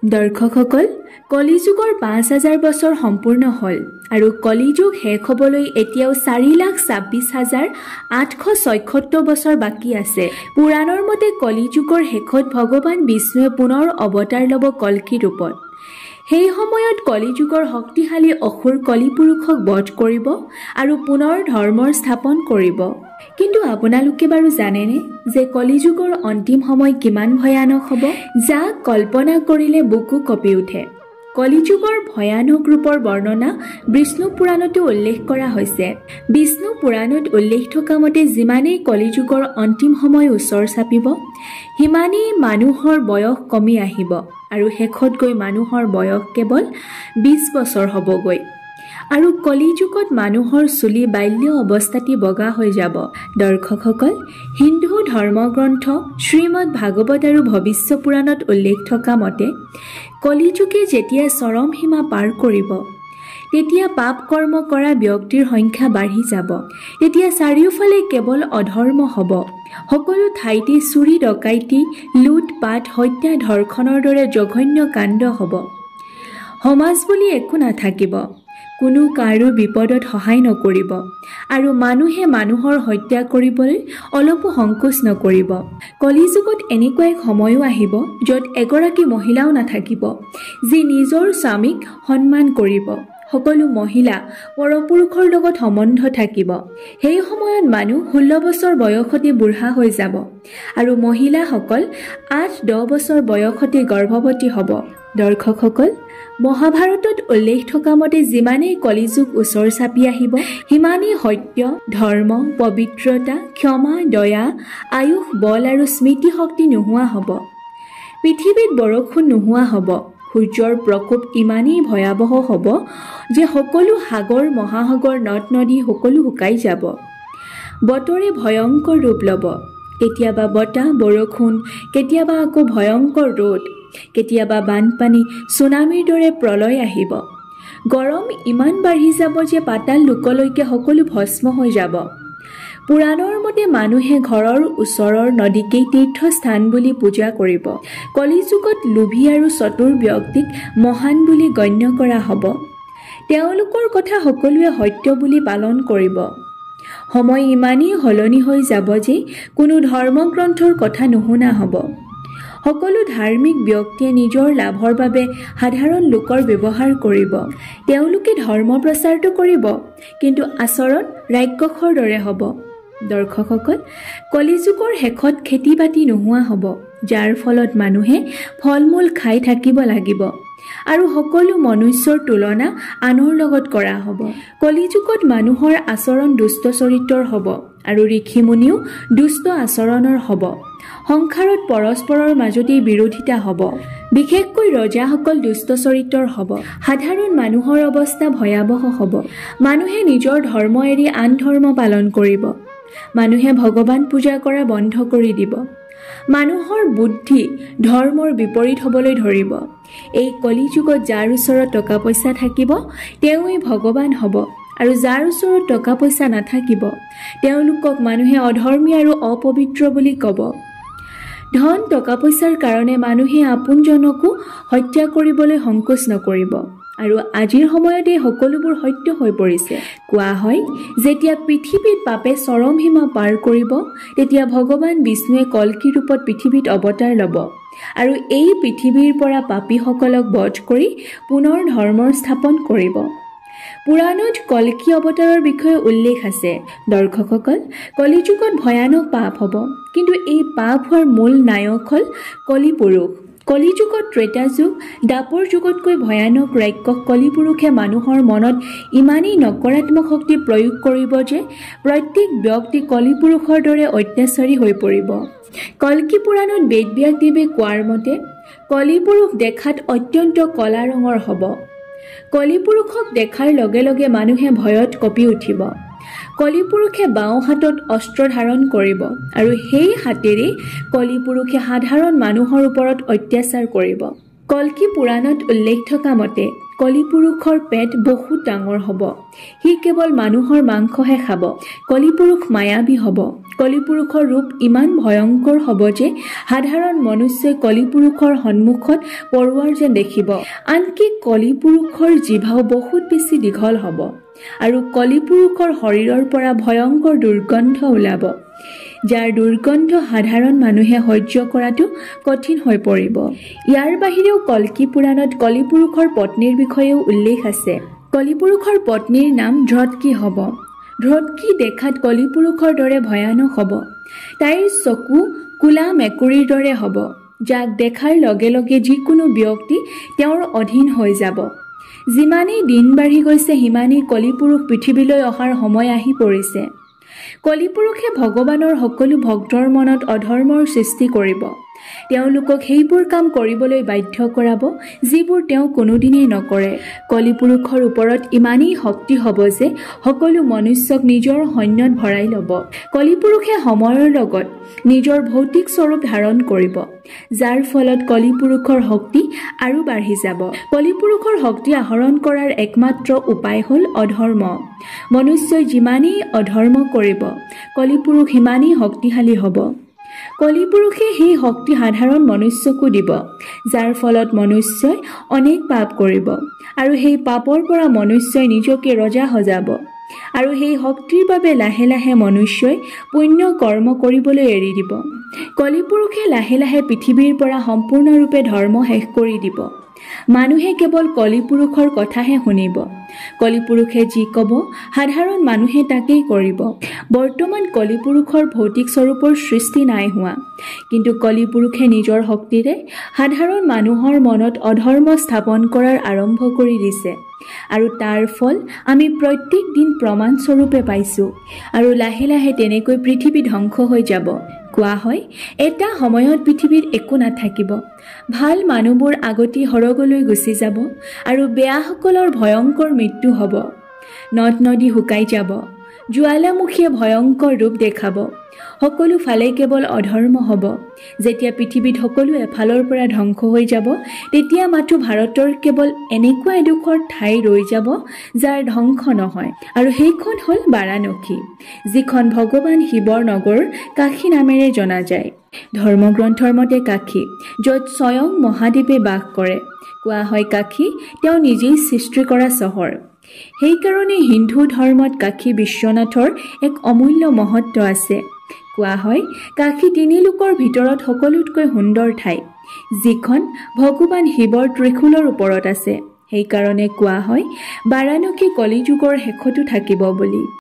দৰ্শকসকল, কলিযুগৰ ৫,০০০ বছৰ সম্পূৰ্ণ হ'ল আৰু কলিযুগ শেষ হ'বলৈ এতিয়াও ৪,২৬,৮৭৬ বছৰ বাকী আছে। পুৰাণৰ মতে কলিযুগৰ শেষত ভগৱান বিষ্ণুৱে পুনৰ অৱতাৰ ল'ব কল্কি ৰূপত। সেই সময়ত কলিযুগৰ শক্তিশালী অসুৰ কলিপুৰুষক বধ কৰিব আৰু পুনৰ ধৰ্মৰ স্থাপন কৰিব। কিন্তু আপোনালোকে বাৰু জানেনে যে কলিযুগৰ অন্তিম সময় কিমান ভয়ানক হ'ব, যাক কল্পনা কৰিলে বুকু কঁপি উঠে। কলিযুগৰ ভয়ানক ৰূপৰ বৰ্ণনা বিষ্ণু পুৰাণতো উল্লেখ কৰা হৈছে। বিষ্ণু পুৰাণত উল্লেখ থকা মতে যিমানেই কলিযুগৰ অন্তিম সময় ওচৰ চাপিব, সিমানেই মানুহৰ বয়স কমি আহিব আৰু শেষত গৈ মানুহৰ বয়স কেৱল ২০ বছৰ হ'বগৈ। আৰু কলিযুগত মানুহৰ চুলি বাল্য অৱস্থাতে বগা হৈ যাব। দৰ্শকসকল, হিন্দু ধৰ্মগ্ৰন্থ শ্ৰীমদ ভাগৱত আৰু ভৱিষ্য পুৰাণত উল্লেখ থকা মতে কলিযুগে যেতিয়া চৰম সীমা পাৰ কৰিব, তেতিয়া পাপ কৰ্ম কৰা ব্যক্তিৰ সংখ্যা বাঢ়ি যাব। তেতিয়া চাৰিওফালে কেৱল অধৰ্ম হ'ব। সকলো ঠাইতে চুৰি ডকাইতি, লুটপাট, হত্যা, ধৰ্ষণৰ দৰে জঘন্য কাণ্ড হ'ব। সমাজ বুলি একো নাথাকিব। কোনো কাৰো বিপদত সহায় নকৰিব আৰু মানুহে মানুহৰ হত্যা কৰিবলৈ অলপো সংকোচ নকৰিব। কলিযুগত এনেকুৱা এক সময়ো আহিব য'ত এগৰাকী মহিলাও নাথাকিব যি নিজৰ স্বামীক সন্মান কৰিব। সকলো মহিলা পৰপুৰুষৰ লগত সম্বন্ধ থাকিব। সেই সময়ত মানুহ 16 বছৰ বয়সতে বুঢ়া হৈ যাব আৰু মহিলাসকল 8-10 বছৰ বয়সতে গৰ্ভৱতী হ'ব। দৰ্শকসকল, মহাভাৰতত উল্লেখ থকা মতে যিমানেই কলিযুগ ওচৰ চাপি আহিব, সিমানেই সত্য, ধৰ্ম, পবিত্ৰতা, ক্ষমা, দয়া, আয়ুস, বল আৰু স্মৃতি শক্তি নোহোৱা হ'ব। পৃথিৱীত বৰষুণ নোহোৱা হ'ব। সূৰ্যৰ প্ৰকোপ ইমানেই ভয়াৱহ হ'ব যে সকলো সাগৰ, মহাসাগৰ, নদ-নদী সকলো শুকাই যাব। বতৰে ভয়ংকৰ ৰূপ ল'ব। কেতিয়াবা বতাহ, বৰষুণ, কেতিয়াবা আকৌ ভয়ংকৰ ৰ'দ, কেতিয়াবা বানপানী, ছুনামিৰ দৰে প্ৰলয় আহিব। গৰম ইমান বাঢ়ি যাব যে পাতাল লোকলৈকে সকলো ভস্ম হৈ যাব। পুৰাণৰ মতে মানুহে ঘৰৰ ওচৰৰ নদীকেই তীৰ্থস্থান বুলি পূজা কৰিব। কলিযুগত লোভী আৰু চতুৰ ব্যক্তিক মহান বুলি গণ্য কৰা হ'ব। তেওঁলোকৰ কথা সকলোৱে সত্য বুলি পালন কৰিব। সময় ইমানেই সলনি হৈ যাব যে কোনো ধৰ্মগ্ৰন্থৰ কথা নুশুনা হ'ব। সকলো ধাৰ্মিক ব্যক্তিয়ে নিজৰ লাভৰ বাবে সাধাৰণ লোকৰ ব্যৱহাৰ কৰিব। তেওঁলোকে ধৰ্ম প্ৰচাৰটো কৰিব, কিন্তু আচৰণ ৰাক্ষসৰ দৰে হ'ব। দৰ্শকসকল, কলিযুগৰ শেষত খেতি-বাতি নোহোৱা হ'ব, যাৰ ফলত মানুহে ফল-মূল খাই থাকিব লাগিব আৰু সকলো মনুষ্যৰ তুলনা আনৰ লগত কৰা হ'ব। কলিযুগত মানুহৰ আচৰণ দুষ্ট চৰিত্ৰৰ হ'ব আৰু ঋষি-মুনিও দুষ্ট আচৰণৰ হ'ব। সংসাৰত পৰস্পৰৰ মাজতেই বিৰোধিতা হ'ব। বিশেষকৈ ৰজাসকল দুষ্ট চৰিত্ৰৰ হ'ব। সাধাৰণ মানুহৰ অৱস্থা ভয়াৱহ হ'ব। মানুহে নিজৰ ধৰ্ম এৰি আন ধৰ্ম পালন কৰিব। মানুহে ভগৱান পূজা কৰা বন্ধ কৰি দিব। মানুহৰ বুদ্ধি ধৰ্মৰ বিপৰীত হ'বলৈ ধৰিব। এই কলিযুগত যাৰ ওচৰত টকা পইচা থাকিব, তেওঁৱেই ভগৱান হ'ব আৰু যাৰ ওচৰত টকা পইচা নাথাকিব, তেওঁলোকক মানুহে অধৰ্মী আৰু অপবিত্ৰ বুলি ক'ব। ধন টকা পইচাৰ কাৰণে মানুহে আপোনজনকো হত্যা কৰিবলৈ সংকোচ নকৰিব আৰু আজিৰ সময়ত এই সকলোবোৰ সত্য হৈ পৰিছে। কোৱা হয়, যেতিয়া পৃথিৱীত পাপে চৰম সীমা পাৰ কৰিব, তেতিয়া ভগৱান বিষ্ণুৱে কল্কি ৰূপত পৃথিৱীত অৱতাৰ ল'ব আৰু এই পৃথিৱীৰ পৰা পাপীসকলক বধ কৰি পুনৰ ধৰ্মৰ স্থাপন কৰিব। পুৰাণত কল্কি অৱতাৰৰ বিষয়ে উল্লেখ আছে। দৰ্শকসকল, কলিযুগত ভয়ানক পাপ হ'ব, কিন্তু এই পাপ হোৱাৰ মূল নায়ক হ'ল কলিপুৰুষ। কলিযুগত ত্ৰেতা যুগ, দাপৰ যুগতকৈ ভয়ানক ৰাক্ষস কলিপুৰুষে মানুহৰ মনত ইমানেই নকাৰাত্মক শক্তি প্ৰয়োগ কৰিব যে প্ৰত্যেক ব্যক্তি কলিপুৰুষৰ দৰে অত্যাচাৰী হৈ পৰিব। কল্কি পুৰাণত বেদব্যাসদেৱে কোৱাৰ মতে কলিপুৰুষ দেখাত অত্যন্ত কলা ৰঙৰ হ'ব। কলিপুৰুষক দেখাৰ লগে লগে মানুহে ভয়ত কঁপি উঠিব। কলিপুৰুষে বাওঁ হাতত অস্ত্ৰ ধাৰণ কৰিব আৰু সেই হাতেৰে কলিপুৰুষে সাধাৰণ মানুহৰ ওপৰত অত্যাচাৰ কৰিব। কল্কি পুৰাণত উল্লেখ থকা মতে কলিপুৰুষৰ পেট বহুত ডাঙৰ হ'ব। সি কেৱল মানুহৰ মাংসহে খাব। কলিপুৰুষ মায়াবী হ'ব। কলিপুৰুষৰ ৰূপ ইমান ভয়ংকৰ হ'ব যে সাধাৰণ মনুষ্যই কলিপুৰুষৰ সন্মুখত পৰুৱাৰ যেন দেখিব। আনকি কলিপুৰুষৰ জিভাও বহুত বেছি দীঘল হ'ব আৰু কলিপুৰুষৰ শৰীৰৰ পৰা ভয়ংকৰ দুৰ্গন্ধ ওলাব, যাৰ দুৰ্গন্ধ সাধাৰণ মানুহে সহ্য কৰাটো কঠিন হৈ পৰিব। ইয়াৰ বাহিৰেও কল্কি পুৰাণত কলিপুৰুষৰ পত্নীৰ বিষয়েও উল্লেখ আছে। কলিপুৰুষৰ পত্নীৰ নাম ধ্ৰতকি হ'ব। ধ্ৰতকি দেখাত কলিপুৰুষৰ দৰে ভয়ানক হ'ব। তাইৰ চকু কোলা মেকুৰীৰ দৰে হ'ব, যাক দেখাৰ লগে লগে যিকোনো ব্যক্তি তেওঁৰ অধীন হৈ যাব। যিমানেই দিন বাঢ়ি গৈছে সিমানেই কলিপুৰুষ পৃথিৱীলৈ অহাৰ সময় আহি পৰিছে। কলিপুৰুষে ভগৱানৰ সকলো ভক্তৰ মনত অধৰ্মৰ সৃষ্টি কৰিব। তেওঁলোকক সেইবোৰ কাম কৰিবলৈ বাধ্য কৰাব যিবোৰ তেওঁ কোনোদিনেই নকৰে। কলিপুৰুষৰ ওপৰত ইমানেই শক্তি হ'ব যে সকলো মনুষ্যক নিজৰ সৈন্যত ভৰাই ল'ব। কলিপুৰুষে সময়ৰ লগত নিজৰ ভৌতিক স্বৰূপ ধাৰণ কৰিব, যাৰ ফলত কলিপুৰুষৰ শক্তি আৰু বাঢ়ি যাব। কলিপুৰুষৰ শক্তি আহৰণ কৰাৰ একমাত্ৰ উপায় হ'ল অধৰ্ম। মনুষ্যই যিমানেই অধৰ্ম কৰিব, কলিপুৰুষ সিমানেই শক্তিশালী হ'ব। কলিপুৰুষে সেই শক্তি সাধাৰণ মনুষ্যকো দিব, যাৰ ফলত মনুষ্যই অনেক পাপ কৰিব আৰু সেই পাপৰ পৰা মনুষ্যই নিজকে ৰজা সজাব। আৰু সেই শক্তিৰ বাবে লাহে লাহে মনুষ্যই পুণ্য কৰ্ম কৰিবলৈ এৰি দিব। কলিপুৰুষে লাহে লাহে পৃথিৱীৰ পৰা সম্পূৰ্ণৰূপে ধৰ্ম শেষ কৰি দিব। মানুহে কেৱল কলিপুৰুষৰ কথাহে শুনিব। কলিপুৰুষে যি ক'ব সাধাৰণ মানুহে তাকেই কৰিব। বৰ্তমান কলিপুৰুষৰ ভৌতিক স্বৰূপৰ সৃষ্টি নাই হোৱা, কিন্তু কলিপুৰুষে নিজৰ শক্তিৰে সাধাৰণ মানুহৰ মনত অধৰ্ম স্থাপন কৰাৰ আৰম্ভ কৰি দিছে আৰু তাৰ ফল আমি প্ৰত্যেক দিন প্ৰমাণস্বৰূপে পাইছোঁ। আৰু লাহে লাহে তেনেকৈ পৃথিৱী ধ্বংস হৈ যাব। কোৱা হয় এটা সময়ত পৃথিৱীত একো নাথাকিব। ভাল মানুহবোৰ আগতে সৰগলৈ গুচি যাব আৰু বেয়াসকলৰ ভয়ংকৰ মৃত্যু হ'ব। নদ নদী শুকাই যাব। জ্বালামুখীয়ে ভয়ংকৰ ৰূপ দেখাব। সকলো ফালে কেৱল অধৰ্ম হ'ব। যেতিয়া পৃথিৱীত সকলো এফালৰ পৰা ধ্বংস হৈ যাব, তেতিয়া মাথো ভাৰতৰ কেৱল এনেকুৱা এডোখৰ ঠাই ৰৈ যাব যাৰ ধ্বংস নহয়, আৰু সেইখন হ'ল বাৰাণসী, যিখন ভগৱান শিৱৰ নগৰ কাশী নামেৰে জনা যায়। ধৰ্মগ্ৰন্থৰ মতে কাশী, য'ত স্বয়ং মহাদেৱে বাস কৰে। কোৱা হয় কাশী তেওঁ নিজেই সৃষ্টি কৰা চহৰ। সেইকাৰণে হিন্দু ধৰ্মত কাশী বিশ্বনাথৰ এক অমূল্য মহত্ব আছে। কোৱা হয় কাশী তিনি লোকৰ ভিতৰত সকলোতকৈ সুন্দৰ ঠাই, যিখন ভগৱান শিৱৰ ত্ৰিশূলৰ ওপৰত আছে। সেইকাৰণে কোৱা হয় বাৰাণসী কলিযুগৰ শেষতো থাকিব বুলি।